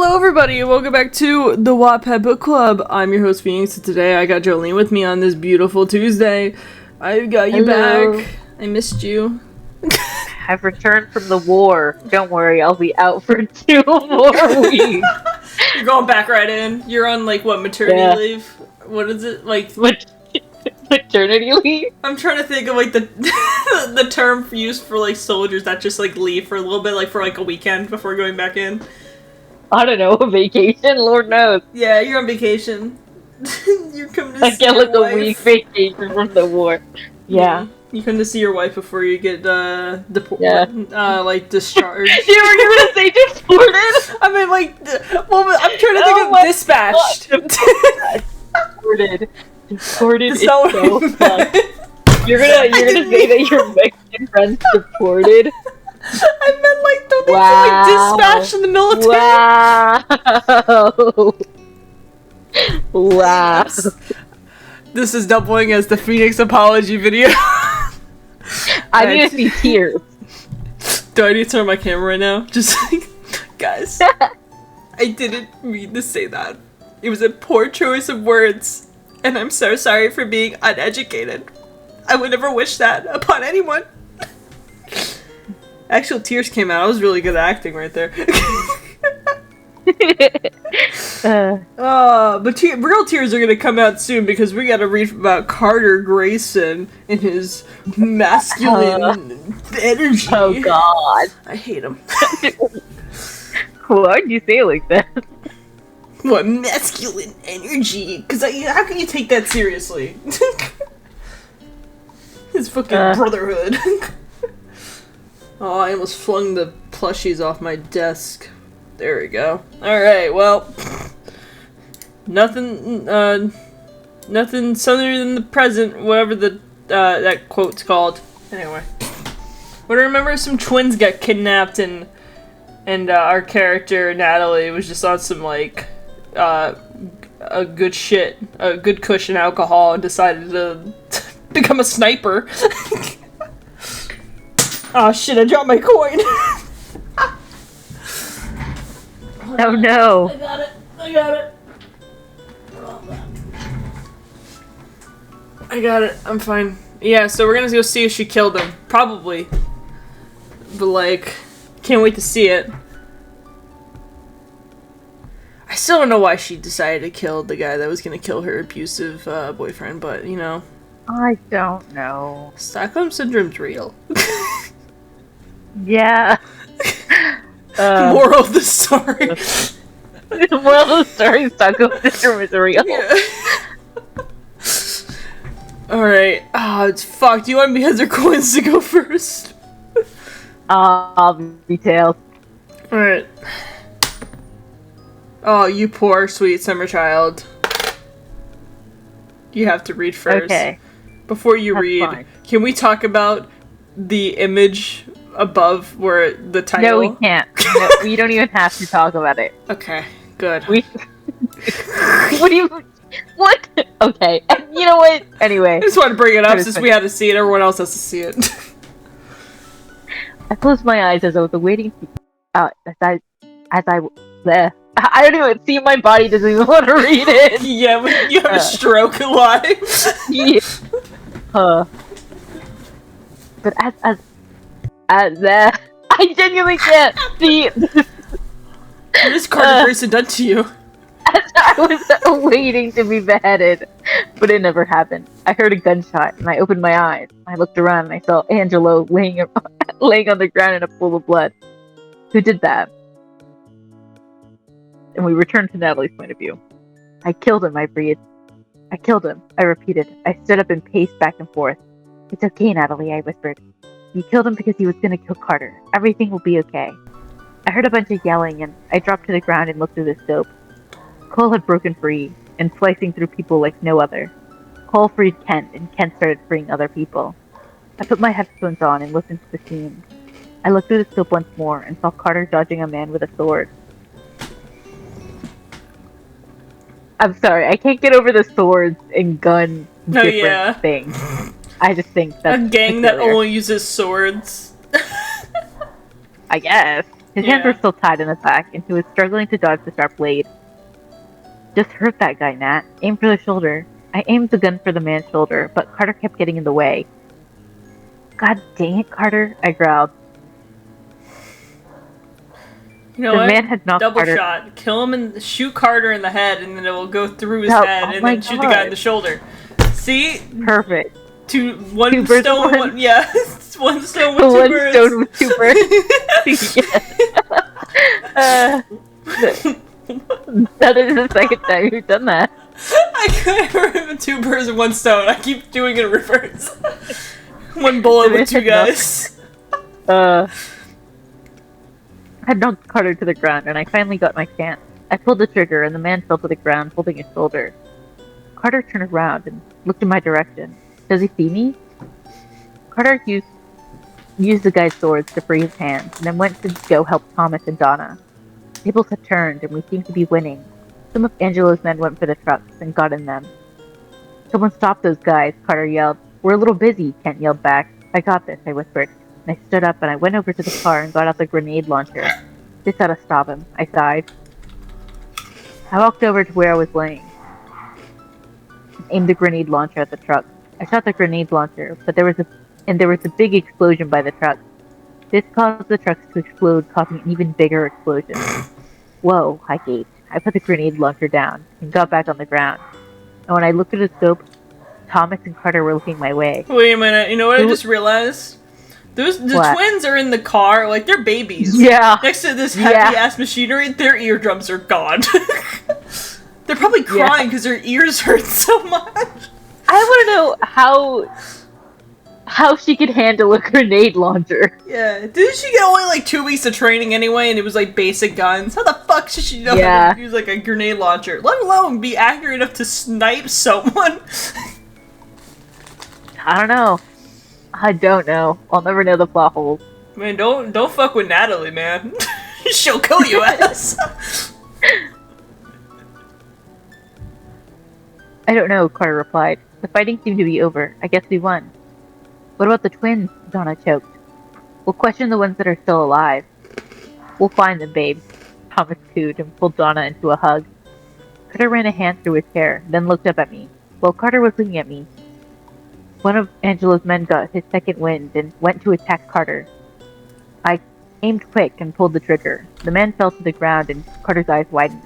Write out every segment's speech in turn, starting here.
Hello everybody and welcome back to the Wattpad Book Club. I'm your host Phoenix, and today I got Joline with me on this beautiful Tuesday. I've got you back. I missed you. I've returned from the war. Don't worry, I'll be out for 2 more weeks. You're going back right in. You're on maternity leave. What is it? Maternity leave? I'm trying to think of the the term used for soldiers that just leave for a little bit, for a weekend before going back in. I don't know, a vacation? Lord knows. Yeah, you're on vacation. You're coming to I see get your wife. a week vacation from the war. Yeah. You come to see your wife before you get discharged. You were gonna say deported? I mean, I'm trying to think of dispatched. Deported is so fun. You're gonna say that your Mexican friend's deported? I meant don't they get dispatched in the military? Wow. This is doubling as the Phoenix apology video. I need to see tears. Do I need to turn my camera right now? Just guys, I didn't mean to say that. It was a poor choice of words, and I'm so sorry for being uneducated. I would never wish that upon anyone. Actual tears came out. I was really good at acting right there. But real tears are gonna come out soon because we gotta read about Carter Grayson and his masculine energy. Oh god. I hate him. Why'd you say it like that? What, masculine energy? Because how can you take that seriously? His fucking brotherhood. Oh, I almost flung the plushies off my desk. There we go. Alright, well. Nothing sunnier than the present, whatever that quote's called. Anyway. But I remember some twins got kidnapped and our character, Natalie, was just on some, a good cushion alcohol and decided to become a sniper. Oh shit, I dropped my coin! Oh no. I got it, I'm fine. Yeah, so we're gonna go see if she killed him. Probably. But can't wait to see it. I still don't know why she decided to kill the guy that was gonna kill her abusive boyfriend, but I don't know. Stockholm Syndrome's real. Yeah. Moral of the story. The moral of the story is Stockholm Syndrome is real. Yeah. Alright. It's fuck. Do you want me Heather Coins to go first? Details. Alright. Oh, you poor sweet summer child. You have to read first. Okay. Before you read, fine. Can we talk about the image above where the title? No, we can't. No, we don't even have to talk about it. Okay, good. What do you... What? Okay. You know what? Anyway. I just wanted to bring it up since we had to see it. Everyone else has to see it. I closed my eyes as I was waiting I don't even see, my body doesn't even want to read it. Yeah, but you have a stroke live. Yeah. But as I genuinely can't see. What has Carter Grayson done to you? As I was waiting to be beheaded, but it never happened. I heard a gunshot, and I opened my eyes. I looked around, and I saw Angelo laying on the ground in a pool of blood. Who did that? And we returned to Natalie's point of view. I killed him, I breathed. I killed him, I repeated. I stood up and paced back and forth. It's okay, Natalie, I whispered. You killed him because he was gonna kill Carter. Everything will be okay. I heard a bunch of yelling, and I dropped to the ground and looked through the scope. Cole had broken free, and slicing through people like no other. Cole freed Kent, and Kent started freeing other people. I put my headphones on and listened to the scene. I looked through the scope once more, and saw Carter dodging a man with a sword. I'm sorry, I can't get over the swords and gun different things. I just think that's a gang that only uses swords. I guess. His hands were still tied in the back, and he was struggling to dodge the sharp blade. Just hurt that guy, Nat. Aim for the shoulder. I aimed the gun for the man's shoulder, but Carter kept getting in the way. God dang it, Carter, I growled. You know The what? man had knocked Double Carter. shot. Kill him and shoot Carter in the head, and then it will go through his head, and then shoot the guy in the shoulder. See? Perfect. One birds stone, with one, yeah. One stone with two One birds. stone with two birds. That is the second time you've done that. I couldn't remember 2 birds and 1 stone. I keep doing it in reverse. 1 bullet with 2 guys. I knocked Carter to the ground, and I finally got my chance. I pulled the trigger, and the man fell to the ground, holding his shoulder. Carter turned around and looked in my direction. Does he see me? Carter used the guy's swords to free his hands, and then went to go help Thomas and Donna. Tables had turned, and we seemed to be winning. Some of Angelo's men went for the trucks and got in them. Someone stop those guys, Carter yelled. We're a little busy, Kent yelled back. I got this, I whispered. And I stood up and I went over to the car and got out the grenade launcher. This ought to stop him, I sighed. I walked over to where I was laying and aimed the grenade launcher at the truck. I shot the grenade launcher, but there was a big explosion by the truck. This caused the trucks to explode, causing an even bigger explosion. Whoa, I gaped. I put the grenade launcher down and got back on the ground. And when I looked at the scope, Thomas and Carter were looking my way. Wait a minute, you know what I just realized? The twins are in the car, like they're babies. Yeah. Next to this heavy-ass machinery, their eardrums are gone. They're probably crying because their ears hurt so much. I want to know how she could handle a grenade launcher. Yeah, didn't she get only like 2 weeks of training anyway, and it was like basic guns? How the fuck should she know how to use like a grenade launcher? Let alone be accurate enough to snipe someone? I don't know. I don't know. I'll never know the plot holes. Man, don't fuck with Natalie, man. She'll kill you, ass. I don't know, Carter replied. The fighting seemed to be over. I guess we won. What about the twins? Donna choked. We'll question the ones that are still alive. We'll find them, babe. Thomas cooed and pulled Donna into a hug. Carter ran a hand through his hair, then looked up at me. While Carter was looking at me, one of Angelo's men got his second wind and went to attack Carter. I aimed quick and pulled the trigger. The man fell to the ground and Carter's eyes widened.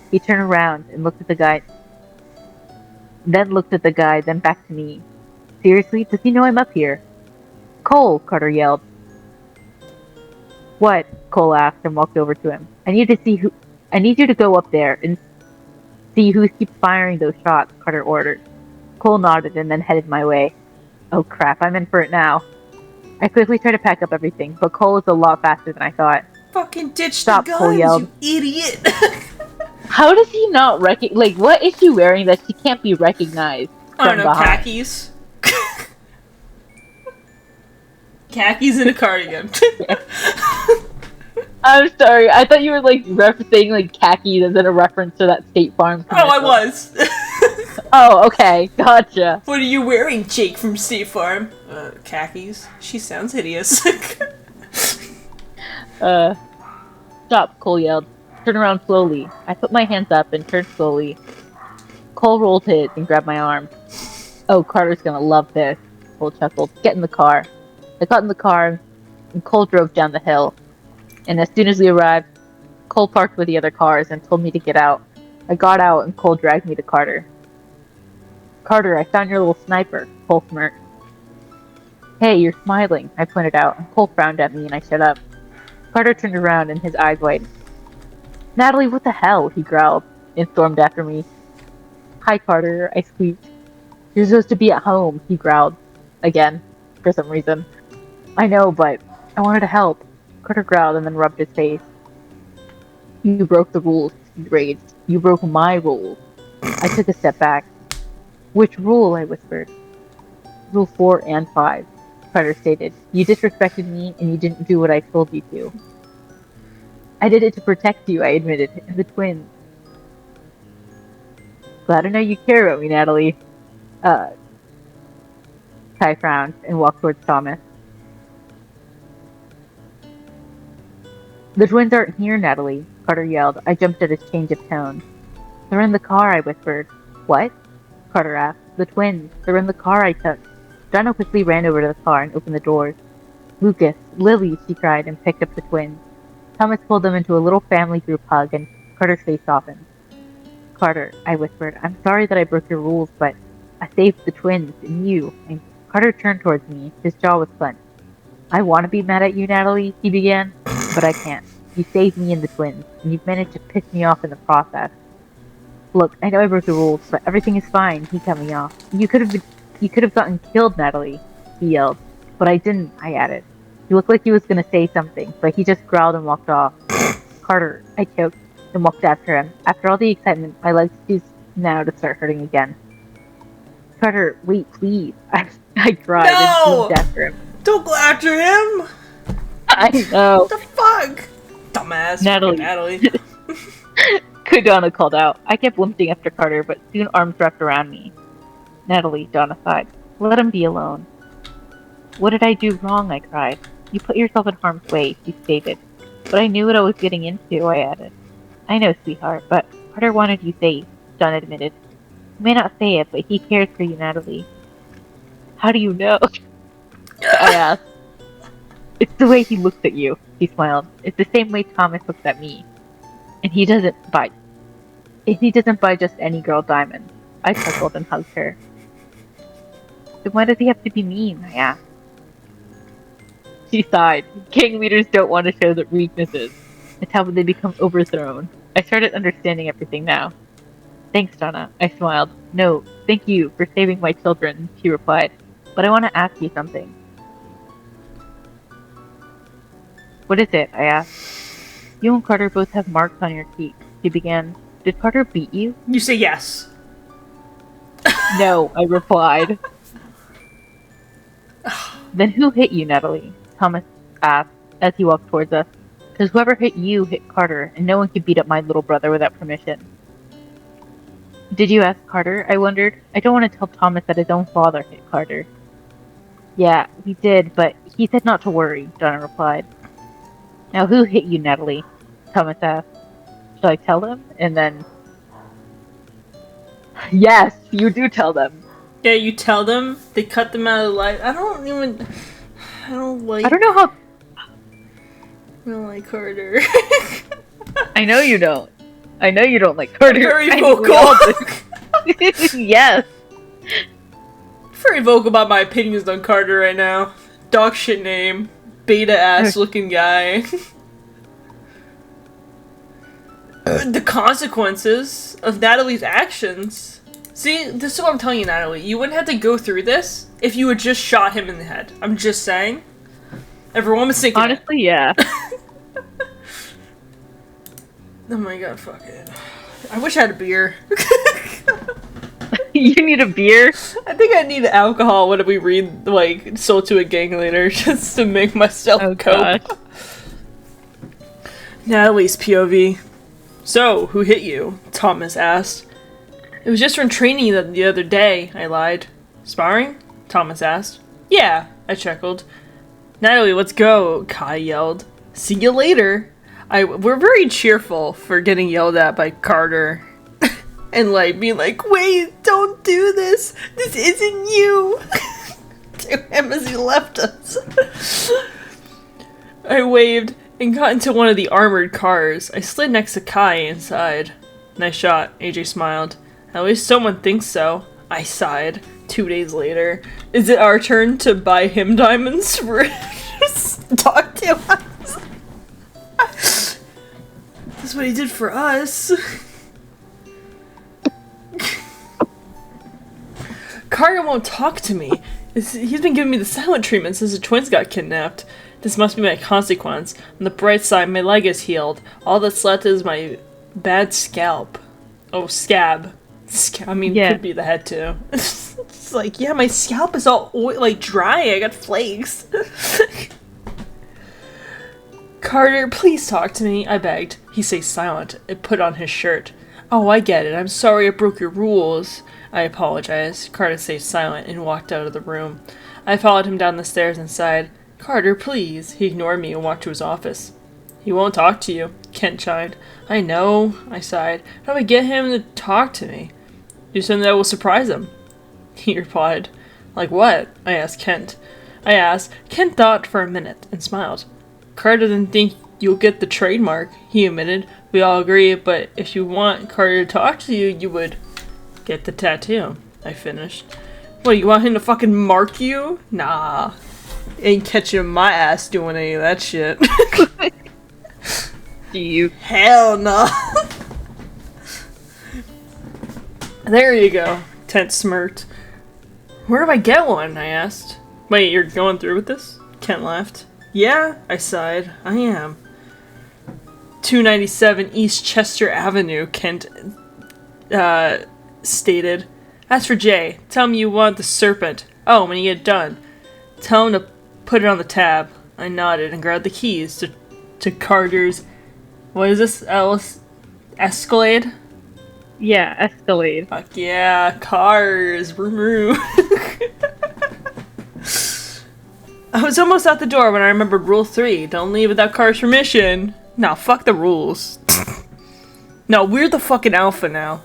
He turned around and looked at the guy, then back to me. Seriously? Does he know I'm up here? Cole! Carter yelled. What? Cole asked and walked over to him. I need you to go up there and see who keeps firing those shots, Carter ordered. Cole nodded and then headed my way. Oh crap, I'm in for it now. I quickly tried to pack up everything, but Cole was a lot faster than I thought. Fucking ditch Stop, the guns, Cole yelled. you idiot! How does he not like, what is she wearing that she can't be recognized I don't from know, behind? khakis. Khakis and a cardigan. I'm sorry, I thought you were like referencing like khakis as in a reference to that State Farm commercial. Oh, I was. Oh, okay, gotcha. What are you wearing, Jake from State Farm? Khakis. She sounds hideous. Stop, Cole yelled. Turn around slowly. I put my hands up and turned slowly. Cole rolled his and grabbed my arm. Oh, Carter's gonna love this, Cole chuckled. Get in the car. I got in the car, and Cole drove down the hill. And as soon as we arrived, Cole parked with the other cars and told me to get out. I got out, and Cole dragged me to Carter. Carter, I found your little sniper, Cole smirked. Hey, you're smiling, I pointed out, and Cole frowned at me and I shut up. Carter turned around and his eyes widened. Natalie, what the hell? He growled and stormed after me. Hi, Carter, I squeaked. You're supposed to be at home, he growled. Again, for some reason. I know, but I wanted to help. Carter growled and then rubbed his face. You broke the rules, he raged. You broke my rules. I took a step back. Which rule? I whispered. Rule 4 and 5, Carter stated. You disrespected me and you didn't do what I told you to. I did it to protect you, I admitted, and the twins. Glad to know you care about me, Natalie. Kai frowned and walked towards Thomas. The twins aren't here, Natalie, Carter yelled. I jumped at his change of tone. They're in the car, I whispered. What? Carter asked. The twins. They're in the car I took. Donna quickly ran over to the car and opened the doors. Lucas, Lily, she cried and picked up the twins. Thomas pulled them into a little family group hug and Carter's face softened. Carter, I whispered, I'm sorry that I broke your rules, but I saved the twins and you. And Carter turned towards me. His jaw was clenched. I want to be mad at you, Natalie, he began, but I can't. You saved me and the twins, and you've managed to piss me off in the process. Look, I know I broke the rules, but everything is fine, he cut me off. You could have gotten killed, Natalie, he yelled. But I didn't, I added. He looked like he was going to say something, but he just growled and walked off. Carter, I choked, and walked after him. After all the excitement, my legs used now to start hurting again. Carter, wait, please. I cried and moved after him. Don't go after him! I know. What the fuck? Dumbass. Natalie. Donna called out. I kept limping after Carter, but soon arms wrapped around me. Natalie, Donna sighed. Let him be alone. What did I do wrong? I cried. You put yourself in harm's way, she stated. But I knew what I was getting into, I added. I know, sweetheart, but Carter wanted you safe, Donna admitted. He may not say it, but he cares for you, Natalie. How do you know? I asked. It's the way he looks at you, he smiled. It's the same way Thomas looks at me. And he doesn't buy just any girl diamonds. I chuckled and hugged her. Then why does he have to be mean? I asked. She sighed. Gang leaders don't want to show their weaknesses. It's how they become overthrown. I started understanding everything now. Thanks, Donna. I smiled. No, thank you for saving my children, she replied. But I want to ask you something. What is it? I asked. You and Carter both have marks on your cheeks, she began. Did Carter beat you? You say yes. No, I replied. Then who hit you, Natalie? Thomas asked as he walked towards us. Because whoever hit you hit Carter, and no one could beat up my little brother without permission. Did you ask Carter? I wondered. I don't want to tell Thomas that his own father hit Carter. Yeah, we did, but he said not to worry, Donna replied. Now who hit you, Natalie? Thomas asked. Should I tell them? And then... Yes, you do tell them. Yeah, you tell them. They cut them out of life. I don't know how... I don't like Carter. I know you don't. I know you don't like Carter. Very vocal. Yes. Very vocal about my opinions on Carter right now. Dog shit name. Beta ass looking guy. The consequences of Natalie's actions. See, this is what I'm telling you, Natalie. You wouldn't have to go through this if you had just shot him in the head. I'm just saying. Everyone was thinking honestly, yeah. Oh my god, fuck it. I wish I had a beer. You need a beer? I think I need alcohol when we read, like, Sold to a Gang Leader, just to make myself cope. Gosh. Natalie's POV. So, who hit you? Thomas asked. It was just from training the other day, I lied. Sparring? Thomas asked. Yeah, I chuckled. Natalie, let's go, Kai yelled. See you later. We're very cheerful for getting yelled at by Carter. And, like, being like, wait, don't do this. This isn't you. To him as he left us. I waved and got into one of the armored cars. I slid next to Kai inside. Nice shot, AJ smiled. At least someone thinks so. I sighed. 2 days later. Is it our turn to buy him diamonds for talk to us? That's what he did for us. Carter won't talk to me. He's been giving me the silent treatment since the twins got kidnapped. This must be my consequence. On the bright side, my leg is healed. All that's left is my bad scalp. Oh, scab. Could be the head too. It's like, yeah, my scalp is all dry. I got flakes. Carter, please talk to me, I begged. He stayed silent and put on his shirt. Oh, I get it. I'm sorry I broke your rules. I apologized. Carter stayed silent and walked out of the room. I followed him down the stairs and sighed, Carter, please. He ignored me and walked to his office. He won't talk to you, Kent chided. I know, I sighed. How do I get him to talk to me? Do something that will surprise him. He replied. Like what? I asked. Kent thought for a minute and smiled. Carter doesn't think you'll get the trademark, he admitted. We all agree, but if you want Carter to talk to you, you would get the tattoo, I finished. What, you want him to fucking mark you? Nah. Ain't catching my ass doing any of that shit. Do you? Hell no. There you go. Tent smirked. Where do I get one? I asked. Wait, you're going through with this? Kent laughed. Yeah, I sighed. I am. 297 East Chester Avenue, Kent stated. As for Jay, tell him you want the serpent. Oh, when you get done, tell him to put it on the tab. I nodded and grabbed the keys to Carter's. What is this? Escalade? Yeah, Escalade. Fuck yeah, cars. I was almost out the door when I remembered Rule 3. Don't leave without Carter's permission. Nah, fuck the rules. No, we're the fucking alpha now.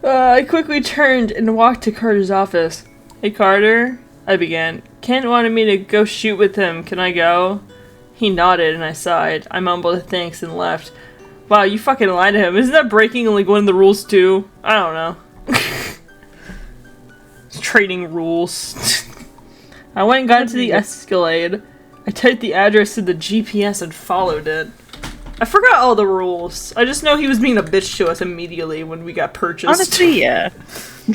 I quickly turned and walked to Carter's office. Hey Carter, I began. Kent wanted me to go shoot with him. Can I go? He nodded and I sighed. I mumbled thanks and left. Wow, you fucking lied to him. Isn't that breaking like one of the rules too? I don't know. Trading rules. I went and got into the Escalade. I typed the address to the GPS and followed it. I forgot all the rules. I just know he was being a bitch to us immediately when we got purchased. Honestly, yeah.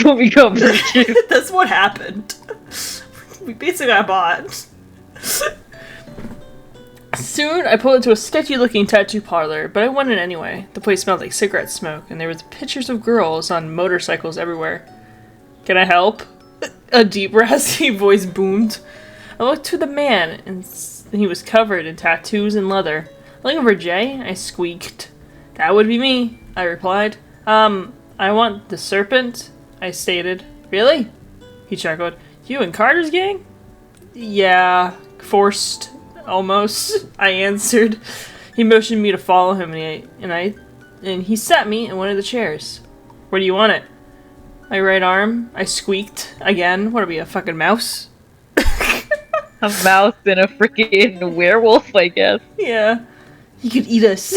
When we got purchased. That's what happened. We basically got bought. Soon, I pulled into a sketchy-looking tattoo parlor, but I went in anyway. The place smelled like cigarette smoke, and there was pictures of girls on motorcycles everywhere. Can I help? A deep, raspy voice boomed. I looked to the man, and he was covered in tattoos and leather. Looking for Jay? I squeaked. That would be me, I replied. I want the serpent, I stated. Really? He chuckled. You and Carter's gang? Yeah, forced, almost, I answered. He motioned me to follow him, and he sat me in one of the chairs. Where do you want it? My right arm, I squeaked. Again, what are we, a fucking mouse? A mouse and a freaking werewolf, I guess. Yeah. He could eat us.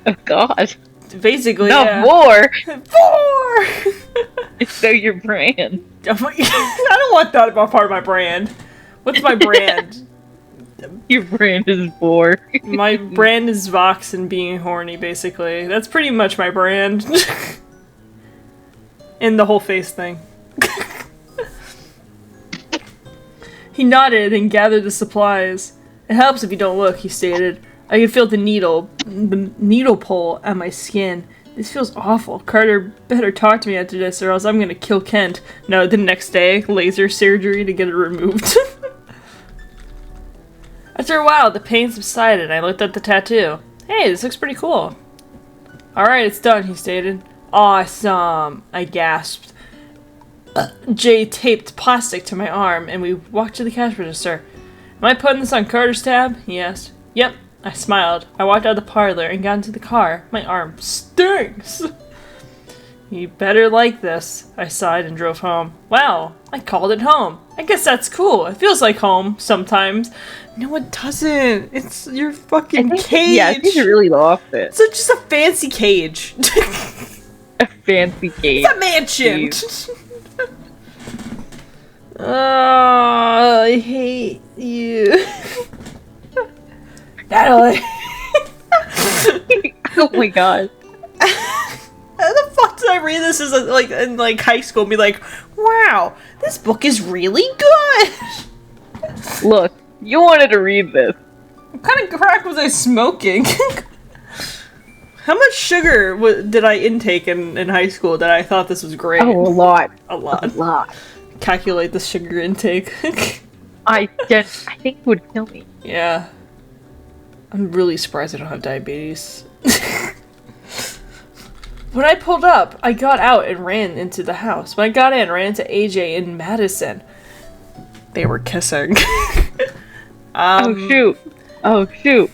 Oh god. Basically, no, yeah. More! More! It's so your brand. I don't want that about part of my brand. What's my brand? Your brand is Boar. My brand is Vox and being horny, basically. That's pretty much my brand. And the whole face thing. He nodded and gathered the supplies. It helps if you don't look, he stated. I could feel the needle pull at my skin. This feels awful. Carter better talk to me after this or else I'm gonna kill Kent. No, the next day, laser surgery to get it removed. After a while, the pain subsided and I looked at the tattoo. Hey, this looks pretty cool. Alright, it's done, he stated. Awesome, I gasped. Jay taped plastic to my arm and we walked to the cash register. Am I putting this on Carter's tab? He asked. Yep. I smiled. I walked out of the parlor and got into the car. My arm stinks. You better like this. I sighed and drove home. Wow, I called it home. I guess that's cool. It feels like home sometimes. No, it doesn't. It's your fucking cage. Yeah, I think you really lost it. It's just a fancy cage. A fancy cage. It's a mansion. Oh, I hate you. Natalie. Oh my god. How the fuck did I read this as in high school and be like, wow, this book is really good. Look, you wanted to read this. What kind of crack was I smoking? How much sugar did I intake in high school that I thought this was great? Oh, a lot. A lot. A lot. Calculate the sugar intake. I think it would kill me. Yeah. I'm really surprised I don't have diabetes. When I pulled up, I got out and ran into the house. When I got in, I ran into AJ in Madison. They were kissing. Oh shoot! Oh shoot!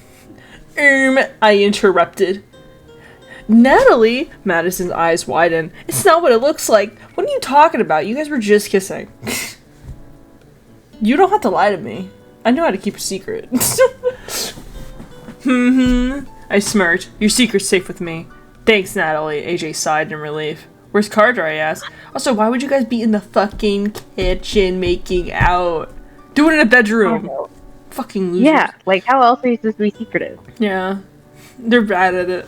I interrupted. Natalie, Madison's eyes widen. It's not what it looks like. What are you talking about? You guys were just kissing. You don't have to lie to me. I know how to keep a secret. I smirked. Your secret's safe with me. Thanks, Natalie. AJ sighed in relief. Where's Carter? I asked. Also, why would you guys be in the fucking kitchen making out? Do it in a bedroom. Fucking losers. Yeah, like how else are you supposed to be secretive? Yeah. They're bad at it.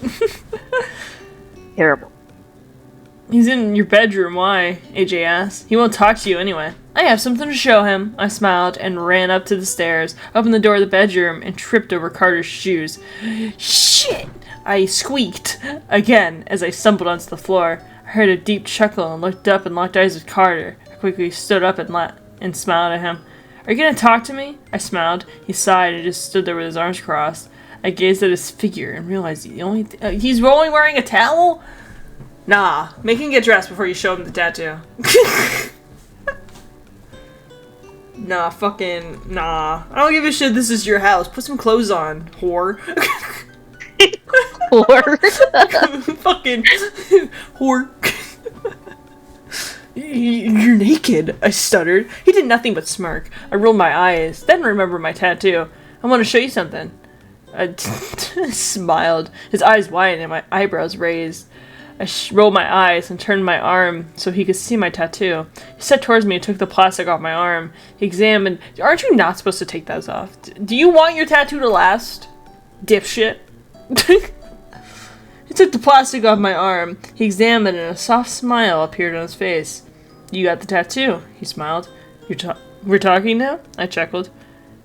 Terrible. He's in your bedroom, why? AJ asked. He won't talk to you anyway. I have something to show him. I smiled and ran up to the stairs, opened the door of the bedroom, and tripped over Carter's shoes. Shit! I squeaked again as I stumbled onto the floor. I heard a deep chuckle and looked up and locked eyes with Carter. I quickly stood up and smiled at him. Are you gonna talk to me? I smiled. He sighed and just stood there with his arms crossed. I gazed at his figure and realized he's only wearing a towel? Nah, make him get dressed before you show him the tattoo. Nah, fucking, nah. I don't give a shit, this is your house. Put some clothes on, whore. Whore. Fucking whore. You're naked, I stuttered. He did nothing but smirk. I rolled my eyes, then remembered my tattoo. I want to show you something. I smiled. His eyes widened and my eyebrows raised. I rolled my eyes and turned my arm so he could see my tattoo. He stepped towards me and took the plastic off my arm. He examined... Aren't you not supposed to take those off? Do you want your tattoo to last? Dipshit. He took the plastic off my arm. He examined and a soft smile appeared on his face. You got the tattoo, he smiled. We're talking now? I chuckled.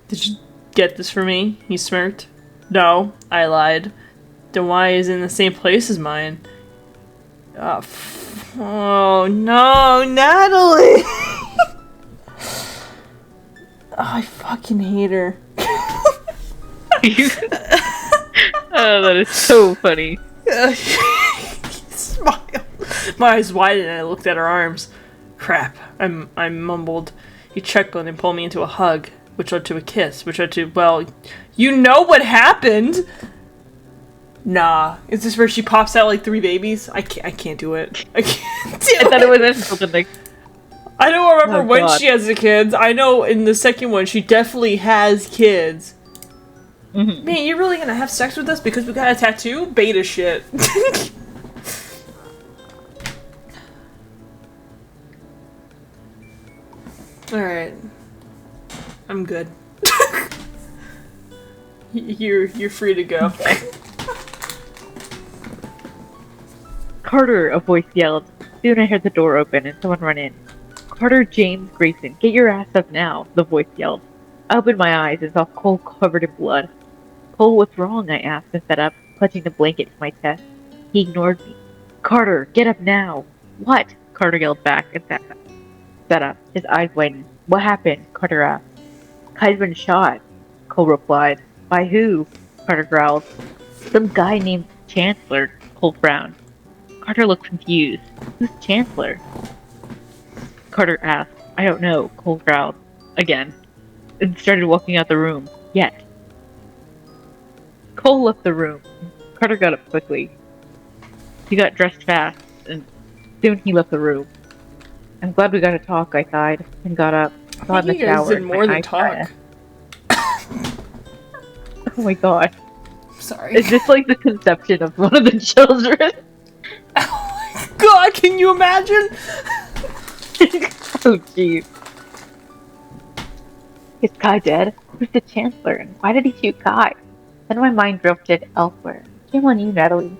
Did you get this for me? He smirked. No, I lied. Then why is it in the same place as mine? Oh no, Natalie! Oh, I fucking hate her. Oh, that is so funny. Smile. My eyes widened and I looked at her arms. Crap, I mumbled. He chuckled and pulled me into a hug, which led to a kiss, which led to, well, you know what happened! Nah. Is this where she pops out like 3 babies? I can't do it. I can't do it. I thought it was something like... I don't remember when she has the kids. I know in the second one she definitely has kids. Mm-hmm. Man, you're really gonna have sex with us because we got a tattoo? Beta shit. Alright. I'm good. You're free to go. Okay. Carter, a voice yelled. Soon I heard the door open and someone run in. Carter James Grayson, get your ass up now, the voice yelled. I opened my eyes and saw Cole covered in blood. Cole, what's wrong? I asked and sat up, clutching the blanket to my chest. He ignored me. Carter, get up now! What? Carter yelled back and sat up, his eyes widened. What happened? Carter asked. Kai's been shot, Cole replied. By who? Carter growled. Some guy named Chancellor, Cole frowned. Carter looked confused. Who's Chancellor? Carter asked. I don't know, Cole growled. Again. And started walking out the room. Yet. Cole left the room. Carter got up quickly. He got dressed fast, and soon he left the room. I'm glad we got to talk, I sighed, and got up. Got in the shower. Did more than talk. Oh my god. Sorry. Is this like the conception of one of the children? Oh my god, can you imagine? Oh jeez. Is Kai dead? Who's the Chancellor, and why did he shoot Kai? Then my mind drifted elsewhere. Shame on you, Natalie.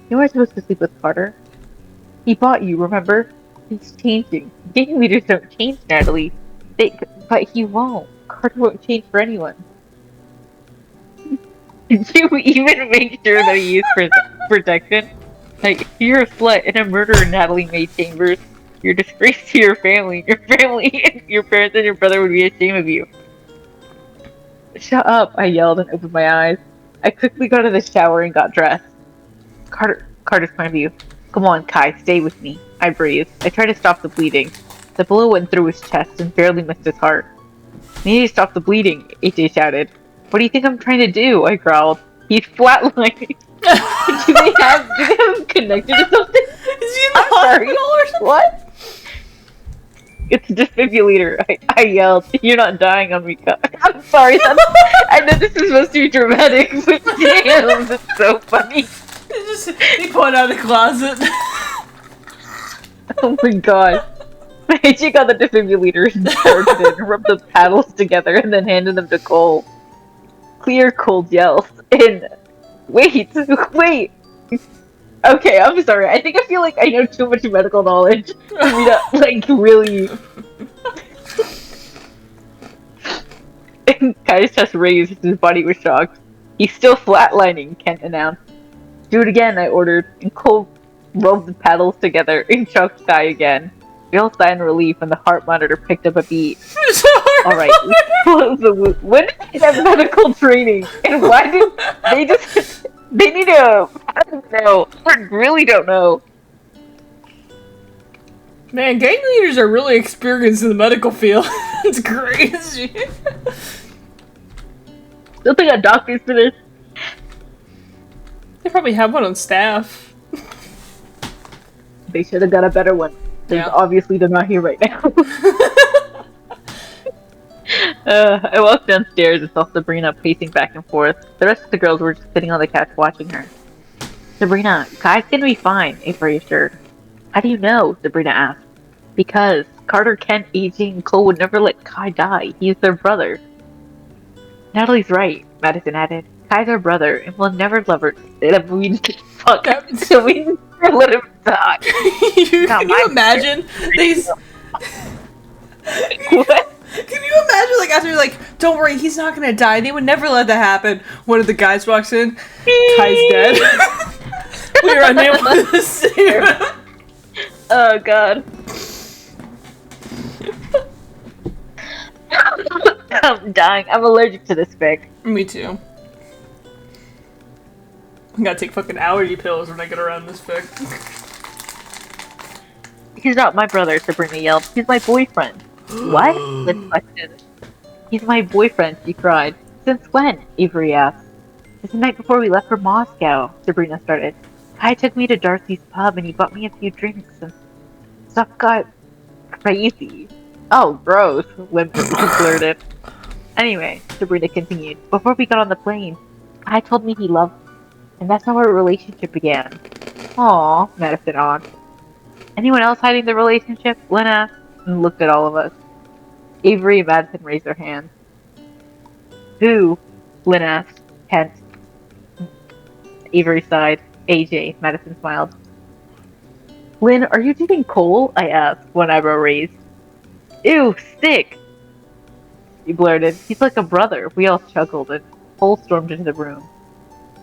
You weren't supposed to sleep with Carter. He bought you, remember? He's changing. Game leaders don't change, Natalie. But he won't. Carter won't change for anyone. Did you even make sure that he used protection? Like, you're a slut and a murderer, Natalie Mae Chambers. You're a disgrace to your family. Your family, your parents, and your brother would be ashamed of you. Shut up, I yelled and opened my eyes. I quickly got to the shower and got dressed. Carter's point of view. Come on, Kai, stay with me. I breathed. I tried to stop the bleeding. The blow went through his chest and barely missed his heart. "You need to stop the bleeding," AJ shouted. "What do you think I'm trying to do?" I growled. "He's flatlining." Do they have him connected to something? Is he in the I'm sorry. hospital or something? What? It's a defibrillator. I yelled. "You're not dying on me, Kai." I'm sorry. I know this is supposed to be dramatic, but damn, that's so funny. They pull it out of the closet. Oh my god. AJ got the defibrillator and charged it, rubbed the paddles together, and then handed them to Cole. Clear, Cole yells. And wait. Okay, I'm sorry. I think I feel like I know too much medical knowledge for me to, like, really... Kai's chest raised as his body was shocked. "He's still flatlining," Kent announced. "Do it again," I ordered, and Cole rubbed the paddles together and shocked Kai again. We all sighed in relief when the heart monitor picked up a beat. Alright, let's close the loop. When did they have medical training? And why did they just... They need to... I don't know. I really don't know. Man, gang leaders are really experienced in the medical field. It's crazy. Don't they got doctors for this? They probably have one on staff. They should have got a better one. Yeah. Obviously they're not here right now. I walked downstairs and saw Sabrina pacing back and forth. The rest of the girls were just sitting on the couch watching her. "Sabrina, Kai's gonna be fine," Avery assured. "How do you know?" Sabrina asked. "Because Carter, Kent, AJ, and Cole would never let Kai die. He's their brother." "Natalie's right," Madison added. "Kai's our brother, and we'll never let her... Fuck. So we never let him die." Can you imagine? What? Can you imagine, like, after, like, "Don't worry, he's not gonna die. They would never let that happen." One of the guys walks in. Kai's dead. We were unable to save him. Oh god. I'm dying. I'm allergic to this fic. Me too. I gotta take fucking allergy pills when I get around this fic. "He's not my brother," Sabrina yelled. "He's my boyfriend." "What?" Liz questioned. "He's my boyfriend," she cried. "Since when?" Avery asked. "It's the night before we left for Moscow," Sabrina started. "Kai took me to Darcy's pub and he bought me a few drinks and stuff got crazy." "Oh, gross," Liz blurted. "Anyway," Sabrina continued, "before we got on the plane, Kai told me he loved me, and that's how our relationship began." "Aww," Madison on. "Anyone else hiding the relationship?" Lynn asked, and looked at all of us. Avery and Madison raised their hands. "Who?" Lynn asked. Kent. Avery sighed. AJ, Madison smiled. "Lynn, are you dating Cole?" I asked, one eyebrow raised. "Ew, stick!" He blurted. "He's like a brother." We all chuckled, and Cole stormed into the room.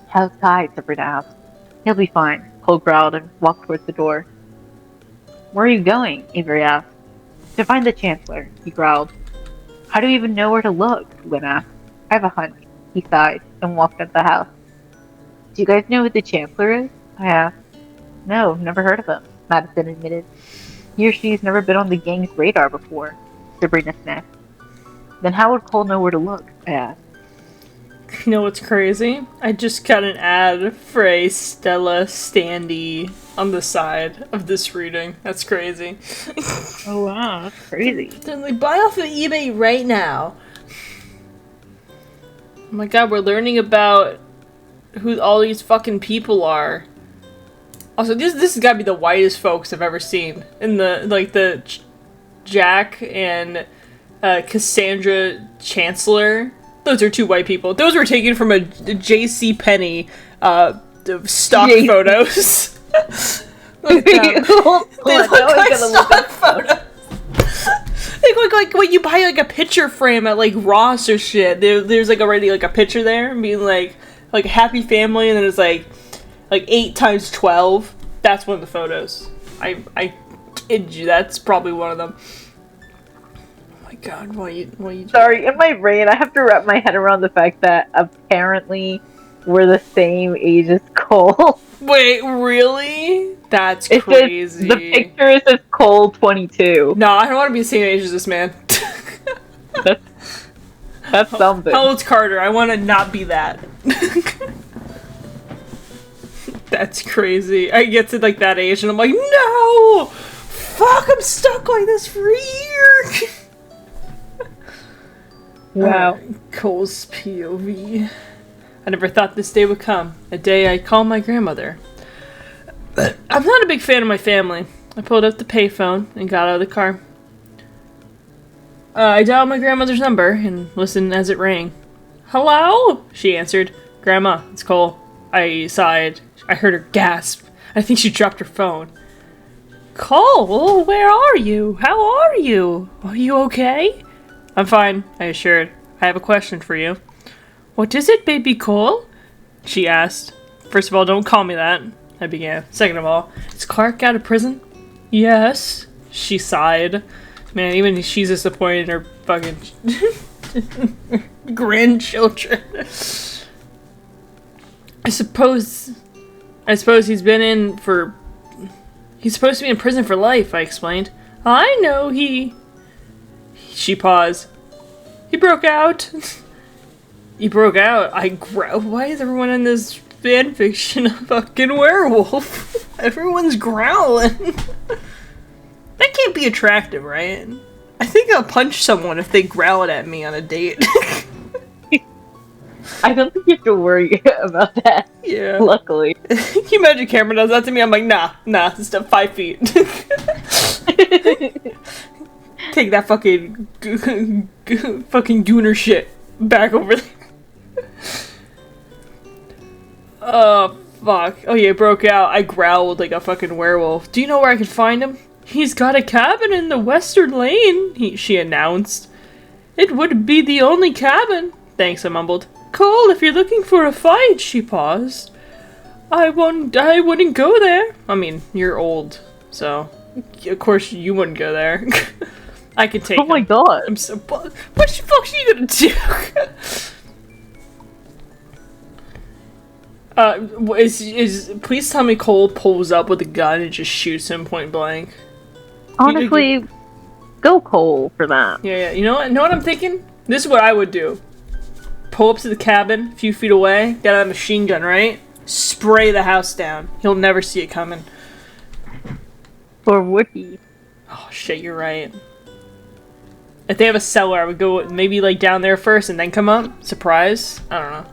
"How's Kai?" Sabrina asked. "He'll be fine," Cole growled and walked towards the door. "Where are you going?" Avery asked. "To find the Chancellor," he growled. "How do you even know where to look?" Lynn asked. "I have a hunch," he sighed, and walked out the house. "Do you guys know who the Chancellor is?" I asked. "No, never heard of him," Madison admitted. "He or she's never been on the gang's radar before," Sabrina sniffed. "Then how would Cole know where to look?" I asked. You know what's crazy? I just got an ad for a Stella standee on the side of this reading. That's crazy. Oh wow, that's crazy. Then like, buy off of eBay right now. Oh my god, we're learning about who all these fucking people are. Also, this has got to be the whitest folks I've ever seen. In the Jack and Cassandra Chancellor. Those are two white people. Those were taken from a J.C. Penney stock photos. Look at them. They look like stock photos. They look like when you buy like a picture frame at like Ross or shit. There's like already like a picture there, being like a happy family, and then it's like 8 times 12. That's one of the photos. I kid you. That's probably one of them. God, why you Sorry, in my brain, I have to wrap my head around the fact that apparently we're the same age as Cole. Wait, really? That's it crazy. Says, the picture says Cole 22. No, I don't want to be the same age as this man. That's something. How old's Carter? I want to not be that. That's crazy. I get to like that age and I'm like, no! Fuck, I'm stuck like this for a year! Wow. Cole's POV. I never thought this day would come. A day I call my grandmother. But I'm not a big fan of my family. I pulled up the payphone and got out of the car. I dialed my grandmother's number and listened as it rang. Hello? She answered. Grandma, it's Cole. I sighed. I heard her gasp. I think she dropped her phone. Cole, where are you? How are you? Are you okay? I'm fine, I assured. I have a question for you. What is it, baby Cole? She asked. First of all, don't call me that, I began. Second of all, is Clark out of prison? Yes, she sighed. Man, even she's disappointed in her fucking grandchildren. I suppose he's been in for... He's supposed to be in prison for life, I explained. I know She paused. He broke out. He broke out. Why is everyone in this fanfiction a fucking werewolf? Everyone's growling. That can't be attractive, right? I think I'll punch someone if they growl at me on a date. I don't think you have to worry about that. Yeah. Luckily. Can you imagine Cameron does that to me? I'm like, nah, it's up 5 feet. Take that fucking gooner shit back over there. Oh, fuck. Oh yeah, it broke out. I growled like a fucking werewolf. Do you know where I can find him? He's got a cabin in the Western Lane, she announced. It would be the only cabin. Thanks, I mumbled. Cole, if you're looking for a fight, she paused. I wouldn't go there. I mean, you're old, so of course you wouldn't go there. I could take Oh my him. god. I'm so what the fuck are you gonna do? Please tell me Cole pulls up with a gun and just shoots him point blank. Honestly, go Cole for that. Yeah. You know what I'm thinking? This is what I would do. Pull up to the cabin, a few feet away, got a machine gun, right? Spray the house down. He'll never see it coming. Or would he? Oh shit, you're right. If they have a cellar, I would go maybe like down there first and then come up. Surprise? I don't know.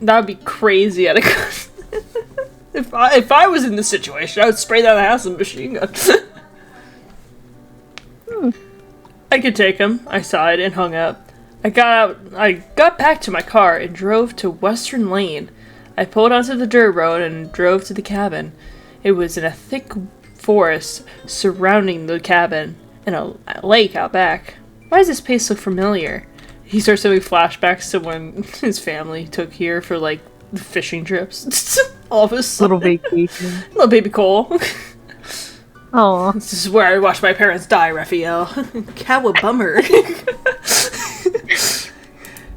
That would be crazy. If I was in this situation, I would spray down the house with a machine gun. I could take him. I sighed and hung up. I got back to my car and drove to Western Lane. I pulled onto the dirt road and drove to the cabin. It was in a thick forest surrounding the cabin and a lake out back. Why does this place look familiar? He starts having flashbacks to when his family took here for like fishing trips. All of a sudden. Little vacation. Little baby Cole. Oh, This is where I watched my parents die, Raphael. Cowabummer.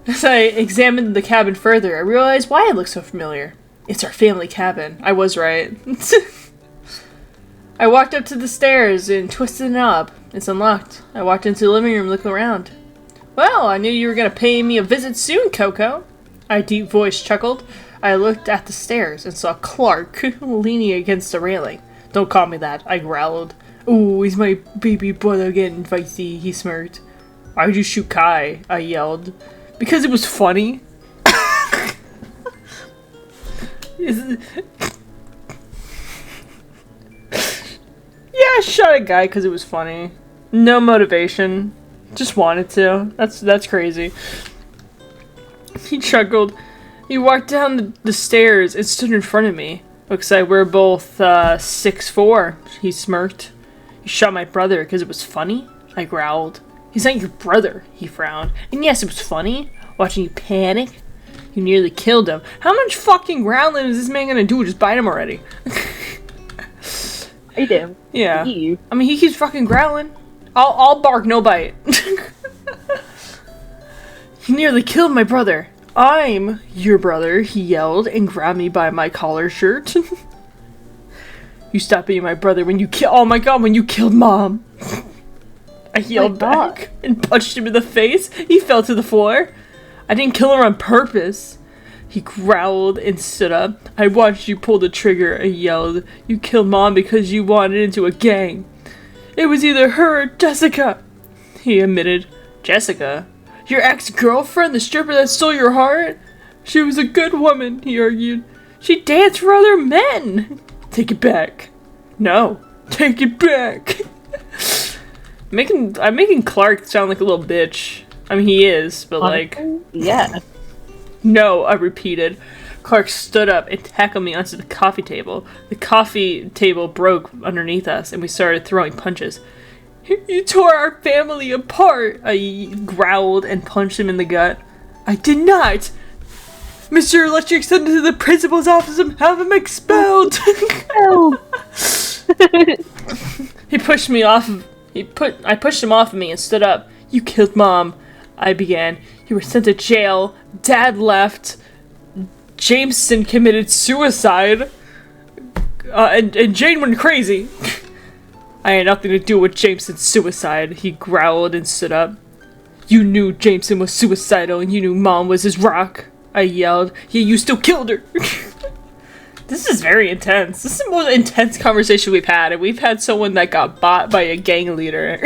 As I examined the cabin further, I realized why it looked so familiar. It's our family cabin. I was right. I walked up to the stairs and twisted a knob. It's unlocked. I walked into the living room looking around. Well, I knew you were going to pay me a visit soon, Coco. I deep voice chuckled. I looked at the stairs and saw Clark leaning against the railing. Don't call me that, I growled. Ooh, is my baby brother getting feisty, he smirked. Why'd you shoot Kai? I yelled. Because it was funny. Yeah, I shot a guy because it was funny. No motivation. Just wanted to. That's crazy. He chuckled. He walked down the stairs and stood in front of me. Looks like we're both 6'4". He smirked. You shot my brother because it was funny? I growled. He's not your brother, he frowned. And yes, it was funny. Watching you panic. You nearly killed him. How much fucking growling is this man gonna do? Just bite him already. I do. Yeah. You. I mean, he keeps fucking growling. I'll bark, no bite. You nearly killed my brother. I'm your brother, he yelled and grabbed me by my collar shirt. You stopped being my brother when you oh my god, when you killed Mom. I yelled God. back and punched him in the face. He fell to the floor. I didn't kill her on purpose. He growled and stood up. I watched you pull the trigger, I yelled. You killed Mom because you wanted into a gang. It was either her or Jessica, he admitted. Jessica? Your ex-girlfriend, the stripper that stole your heart? She was a good woman, he argued. She danced for other men. Take it back. No. Take it back. I'm making Clark sound like a little bitch. I mean, he is, but like... Yeah. No, I repeated. Clark stood up and tackled me onto the coffee table. The coffee table broke underneath us, and we started throwing punches. You tore our family apart, I growled and punched him in the gut. I did not! Mr. Electric, send him to the principal's office and have him expelled! Oh. He pushed me off. I pushed him off of me and stood up. You killed Mom, I began. You were sent to jail. Dad left. Jameson committed suicide. And Jane went crazy. I had nothing to do with Jameson's suicide, he growled and stood up. You knew Jameson was suicidal and you knew Mom was his rock, I yelled. Yeah, you still killed her. This is very intense. This is the most intense conversation we've had, and we've had someone that got bought by a gang leader.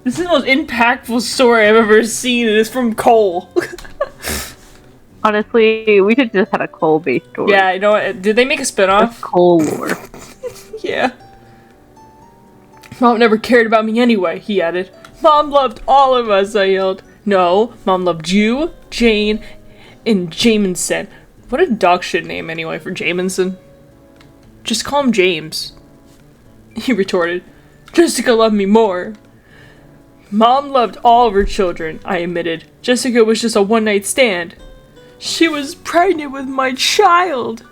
This is the most impactful story I've ever seen, and it's from Cole. Honestly, we should just have a Cole-based story. Yeah, you know what? Did they make a spinoff? Cole lore. Yeah. Mom never cared about me anyway, he added. Mom loved all of us, I yelled. No, Mom loved you, Jane, and Jameson. What a dog shit name anyway for Jameson. Just call him James. He retorted. Jessica loved me more. Mom loved all of her children, I admitted. Jessica was just a one-night stand. She was pregnant with my child.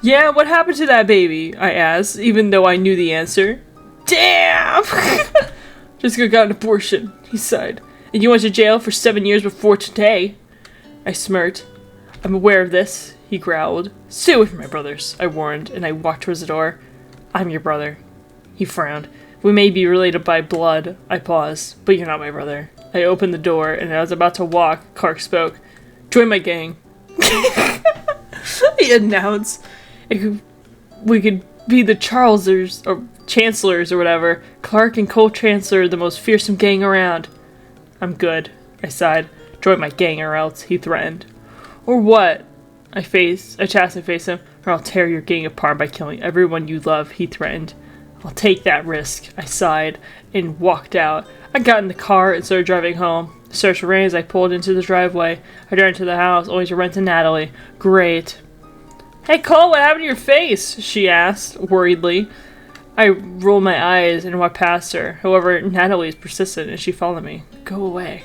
Yeah, what happened to that baby? I asked, even though I knew the answer. Damn! Jessica got an abortion, he sighed. And you went to jail for 7 years before today. I smirked. I'm aware of this, he growled. Stay away from my brothers, I warned, and I walked towards the door. I'm your brother. He frowned. We may be related by blood, I paused, but you're not my brother. I opened the door, and as I was about to walk, Clark spoke. Join my gang. He announced. We could be the Charlesers, or Chancellors, or whatever. Clark and Cole Chancellor are the most fearsome gang around. I'm good, I sighed. Join my gang or else, he threatened. Or what? I chastely faced him. Or I'll tear your gang apart by killing everyone you love, he threatened. I'll take that risk, I sighed, and walked out. I got in the car and started driving home. The search rain as I pulled into the driveway. I turned to the house, only to run to Natalie. Great. Hey Cole, what happened to your face? She asked, worriedly. I rolled my eyes and walked past her. However, Natalie is persistent and she followed me. Go away.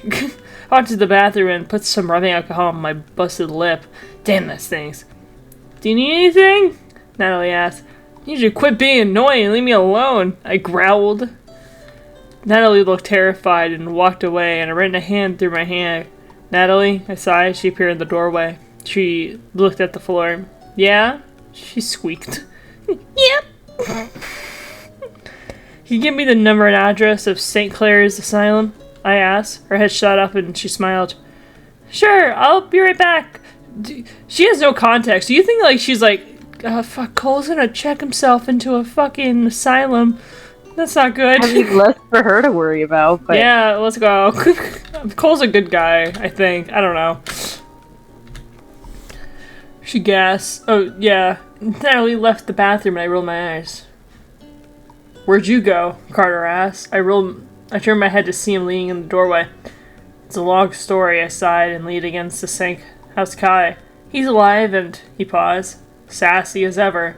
I went to the bathroom and put some rubbing alcohol on my busted lip. Damn, that stings. Do you need anything? Natalie asked. You need to quit being annoying and leave me alone, I growled. Natalie looked terrified and walked away, and I ran a hand through my hair. Natalie, I sighed. She appeared in the doorway. She looked at the floor. Yeah? She squeaked. Yep. Can you give me the number and address of St. Clair's Asylum? I asked. Her head shot up and she smiled. Sure, I'll be right back. She has no context. Do you think like she's like, fuck, Cole's gonna check himself into a fucking asylum? That's not good. I mean, less for her to worry about, but... Yeah, let's go. Cole's a good guy, I think. I don't know. She gasped. Oh, yeah. Natalie left the bathroom and I rolled my eyes. Where'd you go? Carter asked. I turned my head to see him leaning in the doorway. It's a long story, I sighed and leaned against the sink. How's Kai? He's alive and... He paused. Sassy as ever.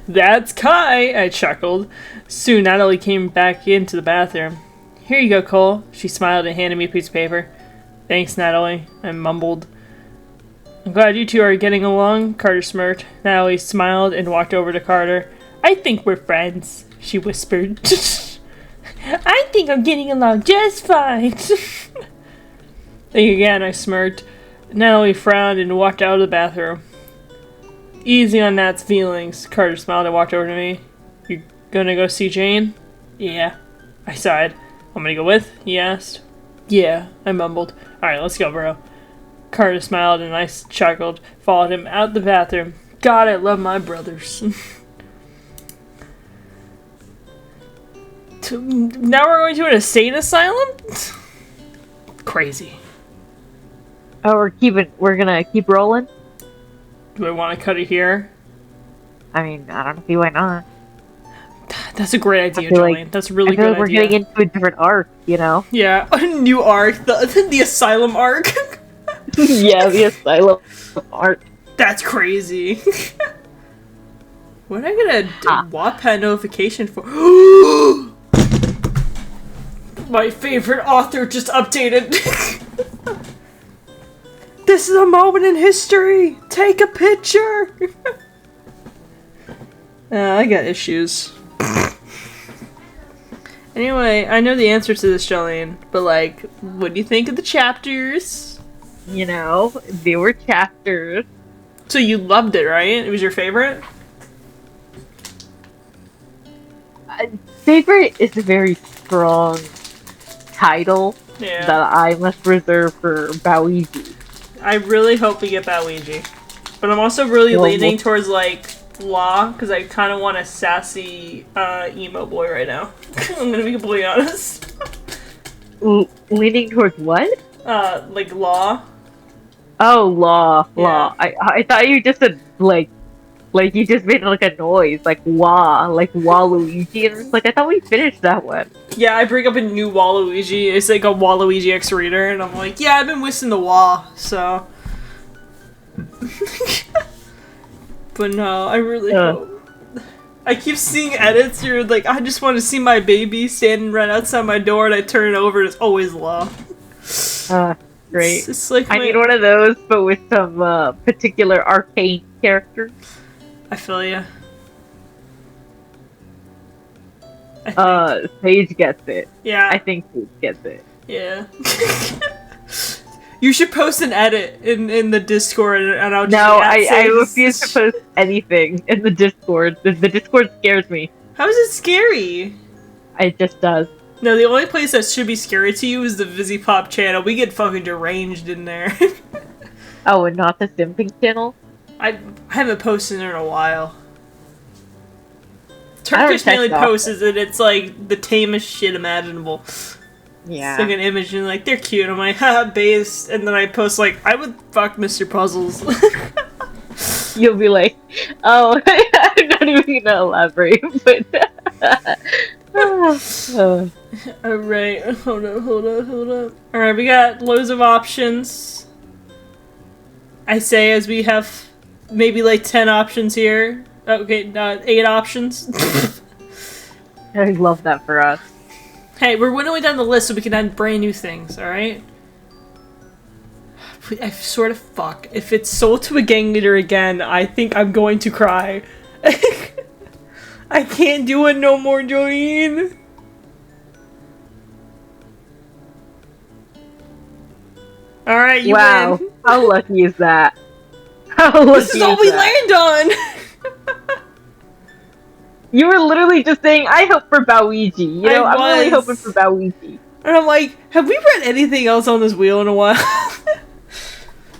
That's Kai, I chuckled. Soon Natalie came back into the bathroom. Here you go, Cole. She smiled and handed me a piece of paper. Thanks, Natalie, I mumbled. I'm glad you two are getting along, Carter smirked. Natalie smiled and walked over to Carter. I think we're friends, she whispered. I think I'm getting along just fine. Thank you again, I smirked. Natalie frowned and walked out of the bathroom. Easy on Nat's feelings, Carter smiled and walked over to me. Gonna go see Jane? Yeah. I sighed. Want me to go with? He asked. Yeah, I mumbled. Alright, let's go, bro. Carter smiled and I chuckled, followed him out the bathroom. God, I love my brothers. Now we're going to an insane asylum? Crazy. Oh, we're gonna keep rolling? Do I want to cut it here? I mean, I don't see why not. That's a great idea, I feel Joline. like- That's a really I feel good like we're idea. getting into a different arc, you know? Yeah, a new arc. The asylum arc. Yeah, the asylum arc. That's crazy. What did I get a Wattpad notification for? My favorite author just updated. This is a moment in history. Take a picture. I got issues. Anyway, I know the answer to this, Joline, but like, what do you think of the chapters? You know, they were chapters. So you loved it, right? It was your favorite? Favorite is a very strong title Yeah. that I must reserve for Baoiji. I really hope we get Baoiji. But I'm also really leaning towards, like, Law, because I kind of want a sassy, emo boy right now. I'm gonna be completely honest. Leaning towards what? Like Law. Oh, Law. Yeah. I thought you just said, like you just made like a noise, like wah, like Waluigi, and it's like, I thought we finished that one. Yeah, I bring up a new Waluigi. It's like a Waluigi X reader, and I'm like, yeah, I've been whistling the wah, so. But no, I really hope. I keep seeing edits. You're like, I just want to see my baby standing right outside my door, and I turn it over, and it's always Law. Great. It's like I need one of those, but with some particular arcane characters. I feel ya. Sage gets it. Yeah. I think Sage gets it. Yeah. You should post an edit in the Discord, and I'll just. No, I refuse to post anything in the Discord. The Discord scares me. How is it scary? It just does. No, the only place that should be scary to you is the VisiPop channel. We get fucking deranged in there. Oh, and not the simping channel? I haven't posted in a while. Turkish mainly posts it, and it's like the tamest shit imaginable. Yeah. It's like an image and like, they're cute. I'm like, haha, based. And then I post like, I would fuck Mr. Puzzles. You'll be like, oh, I'm not even gonna elaborate, but... Alright, hold up. Alright, we got loads of options. I say as we have maybe like 10 options here. Okay, 8 options. I love that for us. Hey, we're winnowing down the list so we can add brand new things, alright? I sort of fuck. If it's sold to a gang leader again, I think I'm going to cry. I can't do it no more, Joline. Alright, you wow. win. How lucky is that? How lucky This is all we land on! You were literally just saying, I hope for Baoiji. You know, I'm really hoping for Baoiji. And I'm like, have we read anything else on this wheel in a while?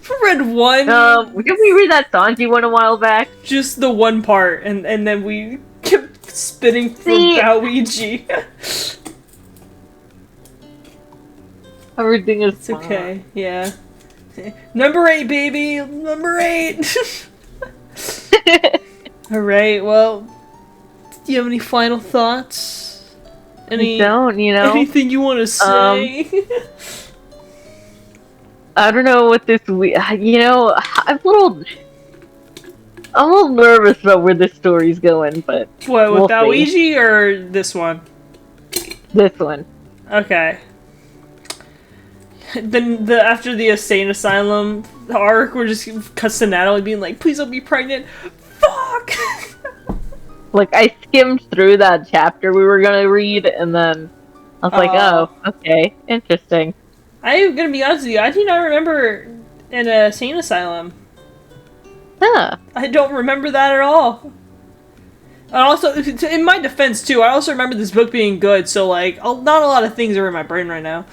We read one. Didn't we read that Sanji one a while back? Just the one part, and then we kept spinning for Baoiji. Everything is okay, yeah. Number 8, baby! Number 8! Alright, well, do you have any final thoughts? I don't, you know? Anything you want to say? I don't know what this week... You know, I'm a little nervous about where this story's going, but... What, with Baoiji or this one? This one. Okay. Then after the insane asylum arc, we're just cuts to Natalie being like, "Please don't be pregnant." Fuck. Like, I skimmed through that chapter we were gonna read, and then I was like, "Oh, okay, interesting." I'm gonna be honest with you. I do not remember an insane asylum. Huh. I don't remember that at all. I also, in my defense too, I also remember this book being good, so like, not a lot of things are in my brain right now.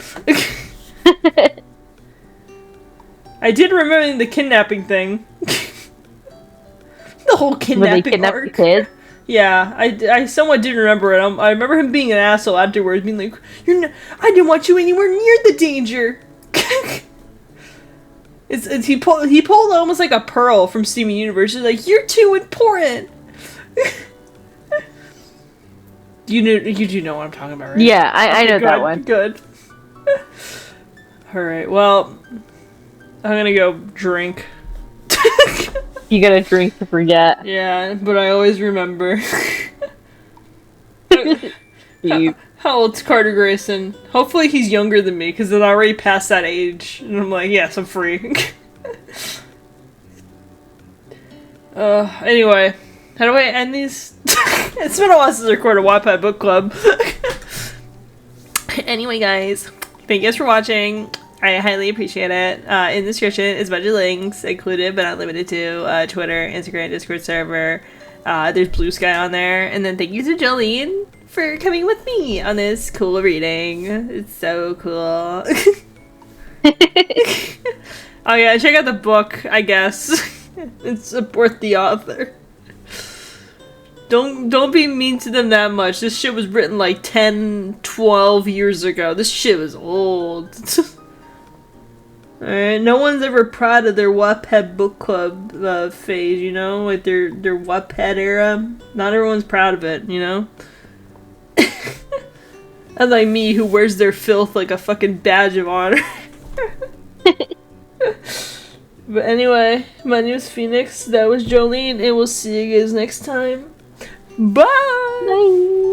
I did remember the kidnapping thing. The whole kidnapping arc. The kids? Yeah, I somewhat did remember it. I remember him being an asshole afterwards, being like, I didn't want you anywhere near the danger. He pulled almost like a Pearl from Steven Universe. He's like, you're too important. You do know what I'm talking about, right? Yeah, I know that one. Good. Alright, well, I'm gonna go drink. You gotta drink to forget. Yeah, but I always remember. How old's Carter Grayson? Hopefully he's younger than me, because I'm already past that age. And I'm like, yes, I'm free. Anyway. How do I end these? It's been a while since I recorded a Wattpad Book Club. Anyway, guys. Thank you guys for watching. I highly appreciate it. In the description is a bunch of links, included but not limited to Twitter, Instagram, Discord server. There's Blue Sky on there. And then thank you to Joline for coming with me on this cool reading. It's so cool. Oh yeah, check out the book, I guess. And support the author. Don't be mean to them that much. This shit was written like 10, 12 years ago. This shit was old. Alright, no one's ever proud of their Wattpad Book Club phase, you know? Like their Wattpad era. Not everyone's proud of it, you know? Unlike me, who wears their filth like a fucking badge of honor. But anyway, my name is Phoenix. That was Joline, and we'll see you guys next time. Bye! Bye!